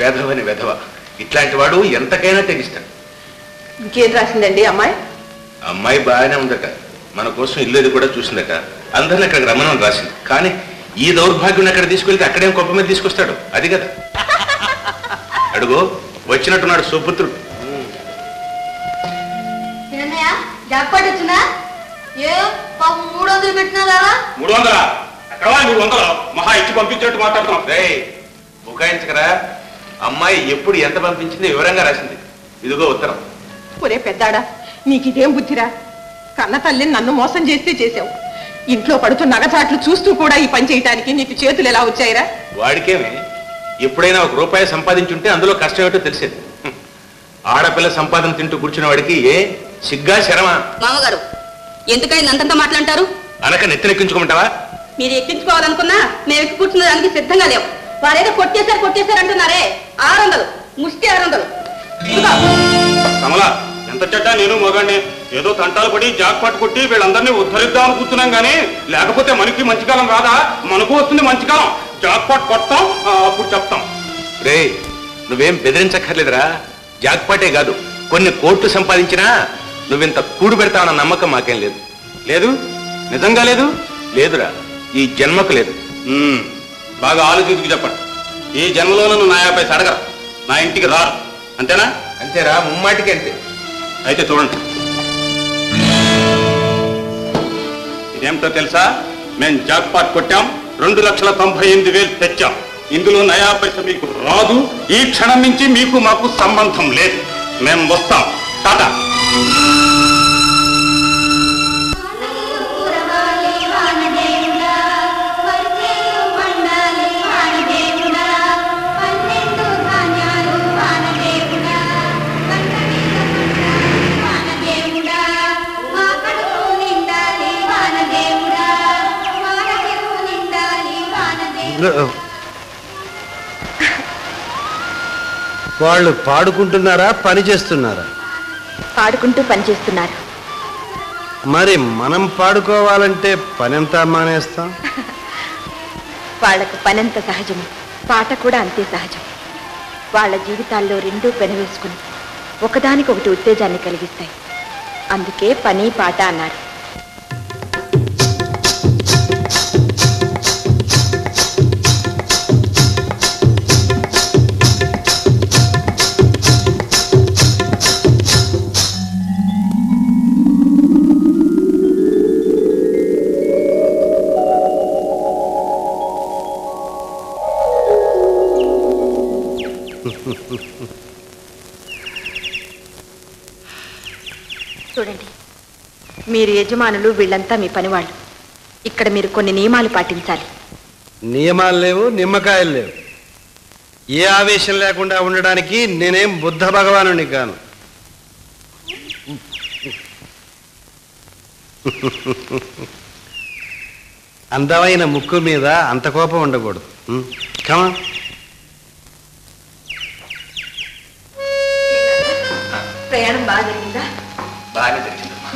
వెధవని వెధవ. ఇట్లాంటి వాడు ఎంతకైనా తెగిస్తాడు. ఇంకేం రాసిందండి అమ్మాయి? అమ్మాయి బాగానే ఉందట, మన కోసం ఇల్లు కూడా చూసిందట, అందరిని అక్కడికి రమ్మని రాసింది. కానీ ఈ దౌర్భాగ్యం అక్కడ తీసుకెళ్తే అక్కడేం గొప్ప మీద తీసుకొస్తాడు, అది కదా. అడుగు వచ్చినట్టున్నాడు సుపుత్రుడు. జాక్పాట్ వచ్చినా? ఏ 300 పెట్టినా? 300 ఎక్కడ? 300 మహా ఇచ్చి పంపించినట్టు మాట్లాడుతున్నాం. బుకాయించకరా. అమ్మాయి ఎప్పుడు ఎంత పంపించింది వివరంగా రాసింది. ఇదిగో ఉత్తరం. ఒరే పెద్దాడా, నీకు ఇదేం బుద్ధిరా? కన్న తల్లిని నన్ను మోసం చేస్తే చేసావు. ఇంట్లో పడుతున్న నగచాట్లు చూస్తూ కూడా ఈ పని చేయటానికి నీకు చేతులు ఎలా వచ్చాయిరా? వాడికేమే, ఎప్పుడైనా ₹1 సంపాదించుంటే అందులో కష్టం ఏమిటో తెలిసేది. ఆడపిల్ల సంపాదన తింటూ కూర్చున్న వాడికి ఏ సిగ్గా శరమా? మామగారు ఎందుకైనా అంతంత మాట్లాంటారు? అనక నెత్తినెక్కించుకోమంటావా? మీరు ఎక్కించుకోవాలనుకున్నా మేము ఎక్కి కూర్చున్న దానికి సిద్ధంగా లేవు. వారేదో కొట్టేశారు అంటున్నారే. 600 ముష్టి 600. కమలా, ఎంత చెడ్డా నేను మొగాడిని. ఏదో తంటాలు పడి జాక్పాట్ కొట్టి వీళ్ళందరినీ ఉద్ధరిద్దామని కూర్చున్నాం గానీ, లేకపోతే మనకి మంచి కాలం రాదా? మనకు వస్తుంది మంచి కాలం. జాక్పాట్ కొడతాం, అప్పుడు చెప్తాం. రే, నువ్వేం బెదిరించక్కర్లేదురా. జాక్పాటే కాదు, కొన్ని కోట్లు సంపాదించినా నువ్వింత కూడు పెడతావన్న నమ్మకం మాకేం లేదు. లేదు? నిజంగా లేదు? లేదురా, ఈ జన్మకు లేదు. బాగా ఆలోచించుకు చెప్పండి. ఈ జన్మలో నన్ను నా 50 అడగరు, నా ఇంటికి రారు. అంతేనా? అంతేరా, ముమ్మాటికి అంతే. అయితే చూడండి, ఇదేమిటో తెలుసా? మేము జాక్పాట్ కొట్టాం, 2,98,000 తెచ్చాం. ఇందులో నయా పైస మీకు రాదు. ఈ క్షణం నుంచి మీకు మాకు సంబంధం లేదు. మేము వస్తాం. టాటా. వాళ్ళు పాడుకుంటున్నారా, పని చేస్తున్నారా? పాడుకుంటూ పని చేస్తున్నారు. మరి మనం పాడుకోవాలంటే పనంతా మానేస్తాం. వాళ్లకు పనంత సహజము, పాట కూడా అంతే సహజం. వాళ్ళ జీవితాల్లో రెండూ పెనవేసుకుని ఒకదానికొకటి ఉత్తేజాన్ని కలిగిస్తాయి. అందుకే పని పాట అన్నారు. చూడండి, మీరు యజమానులు, వీళ్ళంతా మీ పనివాళ్ళు. ఇక్కడ మీరు కొన్ని నియమాలు పాటించాలి. నియమాలు లేవు, నిమ్మకాయలు లేవు. ఏ ఆవేశం లేకుండా ఉండడానికి నేనేం బుద్ధ భగవానుని కాను. అందమైన ముక్కు మీద అంత కోపం ఉండకూడదు. కమా. ప్రయాణం బాగా జరిగిందా? బాగానే జరిగిందమ్మా.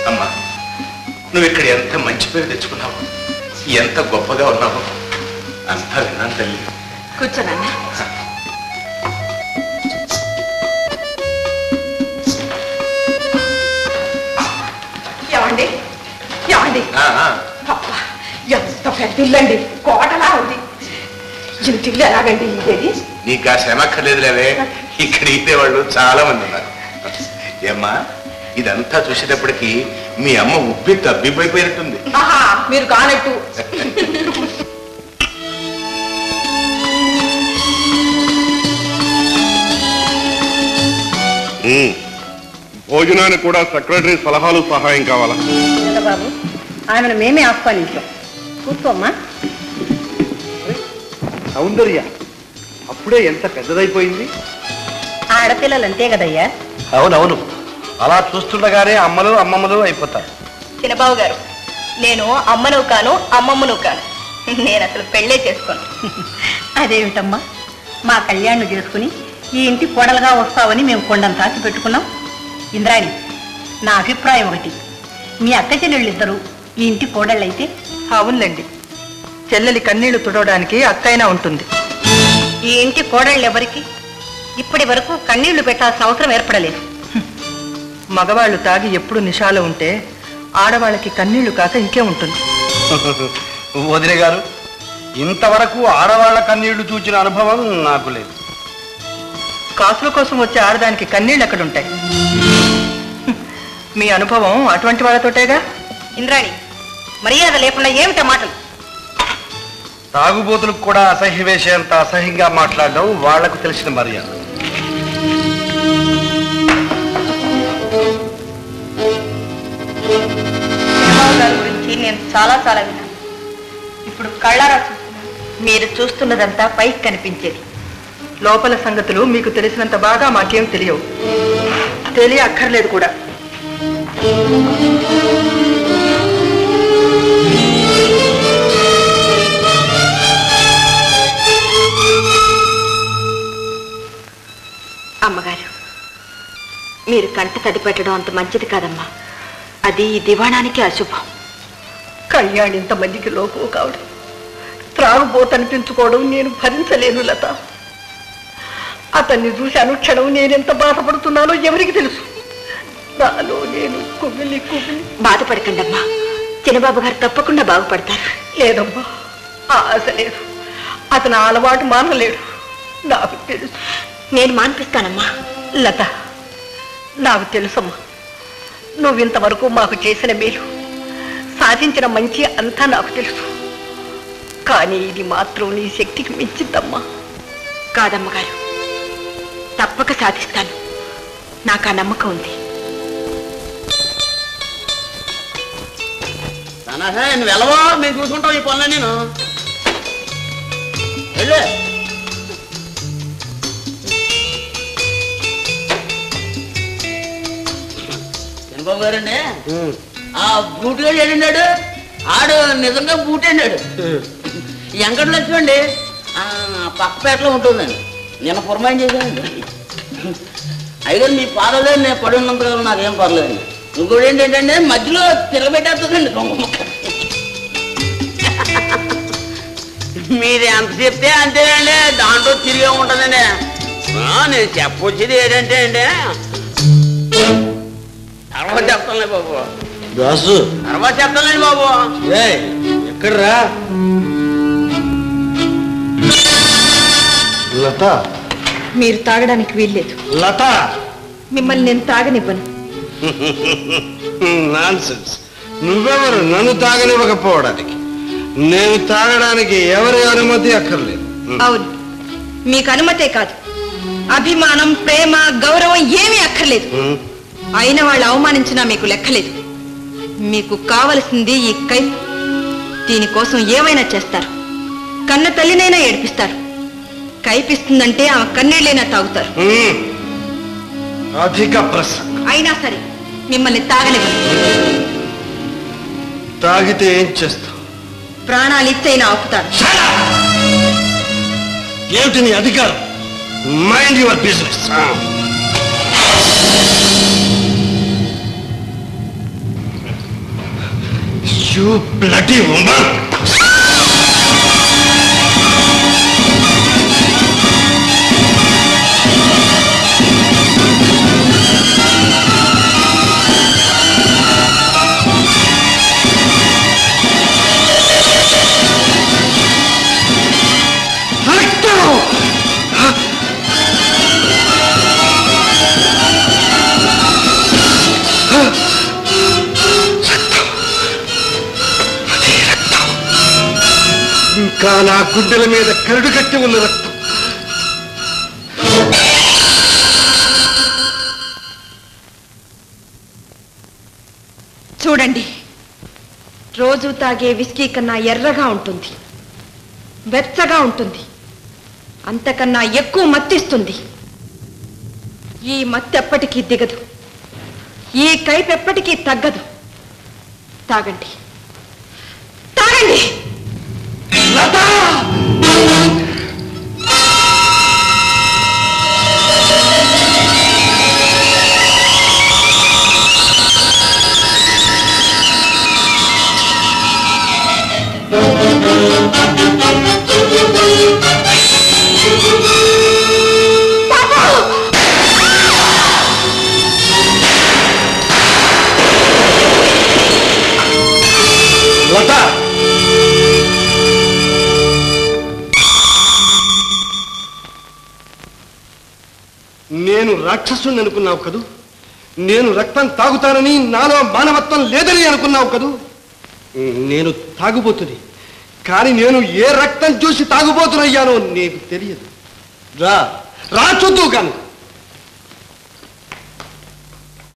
అమ్మా, నువ్వు ఇక్కడ ఎంత మంచి పేరు తెచ్చుకున్నావు, ఎంత గొప్పగా ఉన్నావు అంతా విన్నాను తల్లి. కూర్చోనన్నా. ఏమండి ఏమండి, ఎంత పెద్ద ఇల్లండి, కోటలా ఉంది. ఇంటిల్లు ఎలాగండి ఇదేది? నీకు ఆ శ్రమ అక్కర్లేదులేవే, ఇక్కడ ఇదే వాళ్ళు చాలా మంది ఉన్నారు. ఏమ్మా, ఇదంతా చూసేటప్పటికి మీ అమ్మ ఉబ్బి తబ్బిపోయినట్టుంది. మీరు కానట్టు. భోజనానికి కూడా సెక్రటరీ సలహాలు సహాయం కావాలా? బాబు, ఆమెను మేమే ఆహ్వానించాం. కూర్చోమ్మా. సౌందర్య అప్పుడే ఎంత పెద్దదైపోయింది. ఆడపిల్లలు అంతే కదయ్యా. అవునవును, అలా చూస్తుండగానే అమ్మలు అమ్మమ్మలు అయిపోతారు. చిన్నబాబు గారు, నేను అమ్మను కాను, అమ్మమ్మను కాను. నేను అసలు పెళ్ళే చేసుకోను. అదేమిటమ్మా, మా కళ్యాణ్ చేసుకుని ఈ ఇంటి కోడలుగా వస్తావని మేము కొండంత ఆశ పెట్టుకున్నాం. ఇంద్రాణి, నా అభిప్రాయం ఒకటి, మీ అక్క చెల్లెళ్ళిద్దరూ ఈ ఇంటి కోడళ్ళైతే. అవునులేండి, చెల్లెలి కన్నీళ్లు తుడవడానికి అక్కైనా ఉంటుంది. ఈ ఇంటి కోడళ్ళు ఎవరికి ఇప్పటి వరకు కన్నీళ్లు పెట్టాల్సిన అవసరం ఏర్పడలేదు. మగవాళ్ళు తాగి ఎప్పుడు నిషాలో ఉంటే ఆడవాళ్ళకి కన్నీళ్లు కాక ఇంకే ఉంటుంది. వదిన గారు, ఇంతవరకు ఆడవాళ్ల కన్నీళ్లు చూచిన అనుభవం నాకు లేదు. కాసుల కోసం వచ్చే ఆడదానికి కన్నీళ్ళు ఎక్కడుంటాయి? మీ అనుభవం అటువంటి వాళ్ళతోటేగా. ఇంద్రాణి, మర్యాద లేకుండా ఏమిటా మాటలు? తాగుబోతులకు కూడా అసహ్య వేసేంత అసహ్యంగా మాట్లాడడం వాళ్లకు తెలిసిన మర్యాద. గారి గురించి నేను చాలా విన్నాను. ఇప్పుడు కళ్ళారా చూస్తున్నాను. మీరు చూస్తున్నదంతా పైకి కనిపించేది. లోపల సంగతులు మీకు తెలిసినంత బాగా మాకేం తెలియవు. తెలియక్కర్లేదు కూడా. అమ్మగారు, మీరు కంట తడి పెట్టడం అంత మంచిది కాదమ్మా. అది ఈ దివాణానికి అశుభం. కళ్యాణ్ ఇంతమందికి లోపు కావడం, త్రాగుబోతనిపించుకోవడం నేను భరించలేను లత. అతన్ని చూసి అనుక్షణం నేనెంత బాధపడుతున్నానో ఎవరికి తెలుసు. నాలో నేను కుమిలి బాధపడకండి అమ్మా. చిన్నబాబు గారు తప్పకుండా బాగుపడతారు. లేదమ్మా, ఆశ లేదు. అతను అలవాటు మానలేడు. నాకు తెలుసు. నేను మాన్పిస్తానమ్మా. లత, నాకు తెలుసమ్మా, నువ్వింతవరకు మాకు చేసిన మేలు, సాధించిన మంచి అంతా నాకు తెలుసు. కానీ ఇది మాత్రం నీ శక్తికి మించిందమ్మా. కాదమ్మగారు, తప్పక సాధిస్తాను. నాకు ఆ నమ్మకం ఉంది. నువ్వు వెళ్ళవా, మేము చూసుకుంటాం ఈ పనులు. నేను వెళ్ళు. చంద్రబాబు గారండి, ఆ బూటుగాడు ఏడినాడు? ఆడు నిజంగా బూట్ అన్నాడు. ఎంకటి లక్ష్మండి పక్కపేటలో ఉంటుందండి. నిన్న పురమాయం చేశానండి. అయితే మీ పాలలో నేను పడి ఉన్నంతకాలం నాకేం పర్లేదండి. ఇంకోటి ఏంటంటే మధ్యలో తిరగబెట్టేస్తుందండి దొంగ ముక్క. మీరు ఎంత చెప్తే అంతేనండి, దాంట్లో తిరిగే ఉంటుందండి. నేను చెప్పొచ్చేది ఏంటంటే అండి, తర్వాత చెప్తానులే బాబు. తర్వాత చెప్తానండి బాబు. ఎక్కడరా లత? మీరు తాగడానికి వీల్లేదు. లత, మిమ్మల్ని నేను తాగనివ్వను. నాన్సెన్స్. నువ్వెవరు నన్ను తాగనివ్వకపోవడానికి? నేను తాగడానికి ఎవరి అనుమతి అక్కర్లేదు. అవును, మీకు అనుమతే కాదు, అభిమానం, ప్రేమ, గౌరవం ఏమీ అక్కర్లేదు. అయిన వాళ్ళు అవమానించినా మీకు లెక్కలేదు. మీకు కావలసింది ఈ కైపు. దీనికోసం ఏమైనా చేస్తారు. కన్న తల్లినైనా ఏడిపిస్తారు. కైపిస్తుందంటే ఆమె కన్నీళ్ళైనా తాగుతారు. అధిక ప్రసంగం. అయినా సరే మిమ్మల్ని తాగనివ్వను. తాగితే ఏం చేస్తావు? ప్రాణాలు ఇచ్చైనా ఆపుతారు. ఏమిటి నీ అధికారం? Mind your business. You bloody woman! ఇంకా నా గుండెల మీద కరుడు కట్టి ఉన్న రక్తం. చూడండి, రోజు తాగే విస్కీ కన్నా ఎర్రగా ఉంటుంది, వెచ్చగా ఉంటుంది, అంతకన్నా ఎక్కువ మత్తిస్తుంది. ఈ మత్తు ఎప్పటికీ దిగదు, ఈ కైపు ఎప్పటికీ తగ్గదు. తాగండి, తాగండి. లత, నేను రాక్షసుని అనుకున్నావు కదూ? నేను రక్తం తాగుతానని, నాలో మానవత్వం లేదని అనుకున్నావు కదూ? నేను తాగుబోతుని, కానీ నేను ఏ రక్తం చూసి తాగుబోతునయ్యానో నీకు తెలియదు. రా రా చూద్దు కాను.